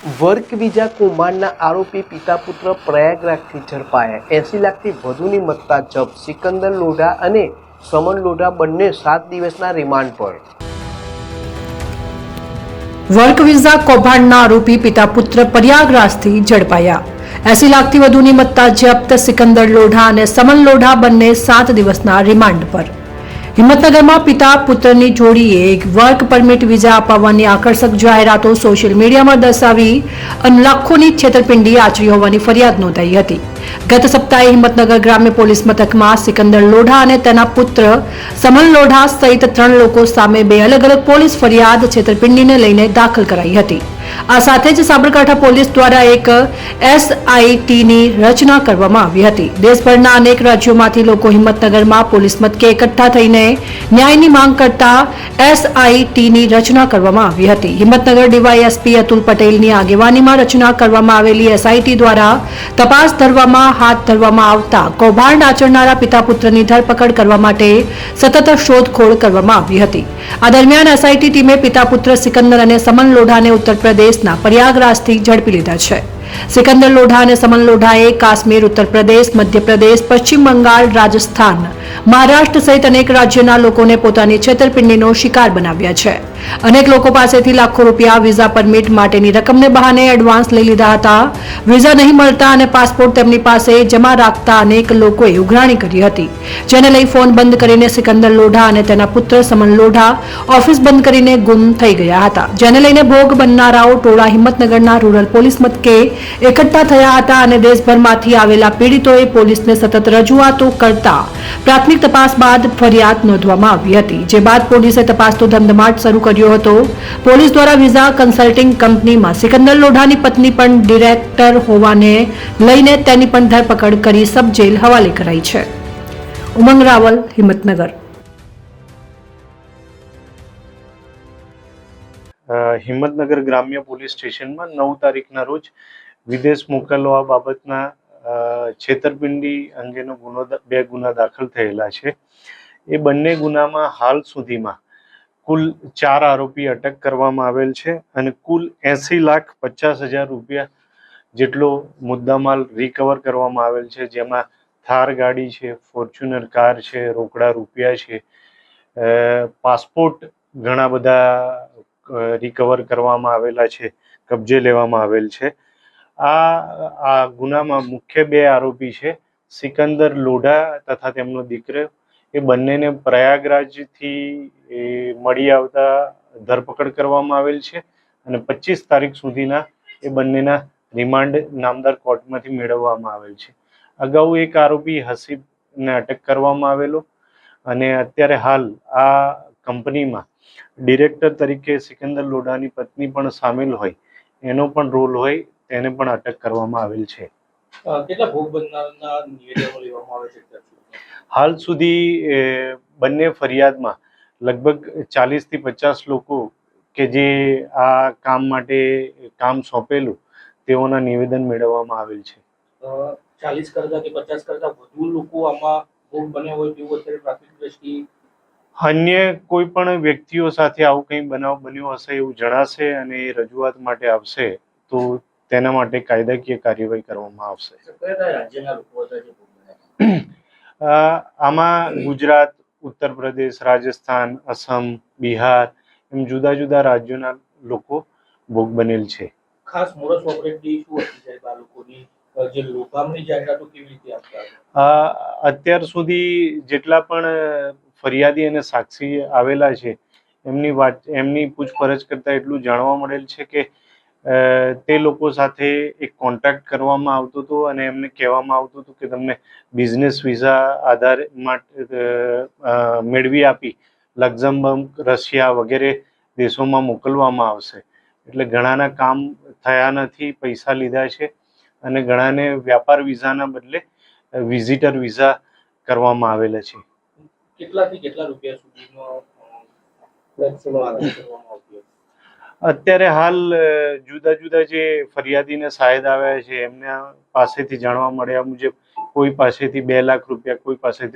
Work visa કૌભાંડના આરોપી પિતા પુત્ર પ્રયાગરાજથી ઝડપાયા. 80 લાખથી વધુની મત્તા જપ્ત. સિકંદર લોઢા અને સમન લોઢા બંને 7 દિવસના રિમાન્ડ પર. વર્ક વિઝા કૌભાંડના આરોપી પિતા પુત્ર પ્રયાગરાજથી ઝડપાયા. 80 લાખથી વધુની મત્તા જપ્ત. સિકંદર લોઢા અને સમન લોઢા બંને 7 દિવસના રિમાન્ડ પર. હિંમતનગરમાં પિતા પુત્રની જોડીએ એક વર્ક પરમિટ વિઝા અપાવવાની આકર્ષક જાહેરાતો સોશિયલ મીડિયામાં દર્શાવી અને લાખોની છેતરપિંડી આચરી હોવાની ફરિયાદ નોંધાઈ હતી. ગત સપ્તાહે હિંમતનગર ગ્રામ્ય પોલીસ મથકમાં સિકંદર લોઢા અને તેના પુત્ર સમન લોઢા સહિત 3 લોકો સામે 2 અલગ અલગ પોલીસ ફરિયાદ છેતરપિંડીને લઈને દાખલ કરાઈ હતી. આ સાથે જ સાબરકાંઠા પોલીસ દ્વારા એક SITની રચના કરવામાં આવી હતી. દેશભરના અનેક રાજ્યોમાંથી લોકો હિંમતનગરમાં પોલીસ મથકે એકઠા થઈને ન્યાયની માંગ કરતા SITની રચના કરવામાં આવી હતી. હિંમતનગર DYSP અતુલ પટેલની આગેવાનીમાં રચના કરવામાં આવેલી SIT દ્વારા તપાસ હાથ ધરવામાં આવતા કૌભાંડ આચરનારા પિતા પુત્રની ધરપકડ કરવા માટે સતત શોધખોળ કરવામાં આવી હતી. આ દરમિયાન SIT ટીમે પિતા પુત્ર સિકંદર અને સમન લોઢાને ઉત્તર પ્રદેશના પ્રયાગરાજથી ઝડપી લીધા છે. સિકંદર લોઢા અને સમન લોઢાએ કાશ્મીર, ઉત્તર પ્રદેશ, મધ્યપ્રદેશ, પશ્ચિમ બંગાળ, રાજસ્થાન, મહારાષ્ટ્ર સહિત અનેક રાજ્યોના લોકોને પોતાની છેતરપિંડીનો શિકાર બનાવ્યા છે. અનેક લોકો પાસેથી લાખો રૂપિયા વિઝા પરમિટ માટેની રકમને બહાને એડવાન્સ લઈ લીધા હતા. વિઝા નહીં મળતા અને પાસપોર્ટ તેમની પાસે જમા રાખતા અનેક લોકોએ ઉઘરાણી કરી હતી, જેને લઈ ફોન બંધ કરીને સિકંદર લોઢા અને તેના પુત્ર સમન લોઢા ઓફિસ બંધ કરીને ગુમ થઈ ગયા હતા. જેને લઈને ભોગ બનનારાઓ ટોળા હિંમતનગરના રૂરલ પોલીસ મથકે એકઠા થયા હતા અને દેશભરમાંથી આવેલા પીડિતોએ પોલીસને સતત રજૂઆતો કરતા પ્રાથમિક તપાસ બાદ ફરિયાદ નોંધવામાં આવી હતી. જે બાદ પોલીસે તપાસનો ધમધમાટ શરૂ કર્યો હતો. પોલીસ દ્વારા વિઝા કન્સલ્ટિંગ કંપનીમાં સિકંદર લોઢાની પત્ની પણ ડિરેક્ટર હોવાને લઈને તેની પણ ધરપકડ કરી સબ જેલ હવાલે કરાઈ છે. ઉમંગ રાવલ, હિંમતનગર. હિંમતનગર ગ્રામ્ય પોલીસ સ્ટેશનમાં 9 તારીખના રોજ વિદેશ મોકલવા બાબતના છેતરપિંડી અંગેનો બે ગુના દાખલ થયેલા છે. એ બંને ગુનામાં હાલ સુધીમાં કુલ 4 આરોપી અટક કરવામાં આવેલ છે અને કુલ 80,50,000 રૂપિયા જેટલો મુદ્દામાલ રિકવર કરવામાં આવેલ છે. જેમાં થાર ગાડી છે, ફોર્ચ્યુનર કાર છે, રોકડા રૂપિયા છે, પાસપોર્ટ ઘણા બધા રિકવર કરવામાં આવેલા છે, કબજે લેવામાં આવેલ છે. આ ગુનામાં મુખ્ય 2 આરોપી છે સિકંદર લોઢા તથા તેમનો દીકરો. એ બંનેને પ્રયાગરાજથી મળી આવતા ધરપકડ કરવામાં આવેલ છે અને 25 તારીખ સુધીના એ બંનેના રિમાન્ડ નામદાર કોર્ટમાંથી મેળવવામાં આવેલ છે. અગાઉ એક આરોપી હસીબને અટક કરવામાં આવેલો અને અત્યારે હાલ આ કંપનીમાં ડિરેક્ટર તરીકે સિકંદર લોઢાની પત્ની પણ સામેલ હોય, એનો પણ રોલ હોય, તેને પણ અટક કરવામાં આવેલ છે. કેટલા ભોગ બનનારના નિવેદનો લેવામાં આવે છે? હાલ સુધી બંને ફરિયાદમાં લગભગ 40 થી 50 લોકો કે જે આ કામ માટે કામ સોંપેલું તેઓના નિવેદન મેળવવામાં આવેલ છે. 40 કરતા કે 50 કરતા વધુ લોકો આમાં ભોગ બન્યા હોય તેવું અત્યારે પ્રાથમિક દ્રષ્ટિએ અન્ય કોઈ પણ વ્યક્તિઓ સાથે આવું કંઈ બનાવ બન્યો હશે એવું જણાશે અને એ રજૂઆત માટે આવશે તો તેના માટે કાયદાકીય કાર્યવાહી કરવામાં આવશે. આમાં ગુજરાત, ઉત્તર પ્રદેશ, રાજસ્થાન, અસમ, બિહાર એમ જુદા જુદા રાજ્યોના લોકો ભોગ બનેલ છે. ખાસ મોરસ ઓપરેન્ડી શું હતી સાહેબ આ લોકોની, જે લોભામણી જાહેરાતો કેવી રીતે આપતા? અત્યાર સુધી જેટલા પણ ફરિયાદી અને સાક્ષી આવેલા છે એમની પૂછપરછ કરતા એટલું જાણવા મળેલ છે કે તે લોકો સાથે એક કોન્ટ્રાક્ટ કરવામાં આવતો હતો અને એમને કહેવામાં આવતું હતું કે તમને બિઝનેસ વિઝા આધારે માટે મેળવી આપી લક્ઝમબર્ગ, રશિયા વગેરે દેશોમાં મોકલવામાં આવશે. એટલે ઘણાના કામ થયા નથી, પૈસા લીધા છે અને ઘણાને વ્યાપાર વિઝાના બદલે વિઝિટર વિઝા કરવામાં આવેલા છે. કેટલાથી કેટલા રૂપિયા સુધીનો અત્યારે હાલ જુદા જુદા જે ફરિયાદીને શાહેદ આવ્યા છે એમના પાસેથી જાણવા મળ્યા મુજબ કોઈ પાસેથી 2 લાખ રૂપિયા, કોઈ પાસેથી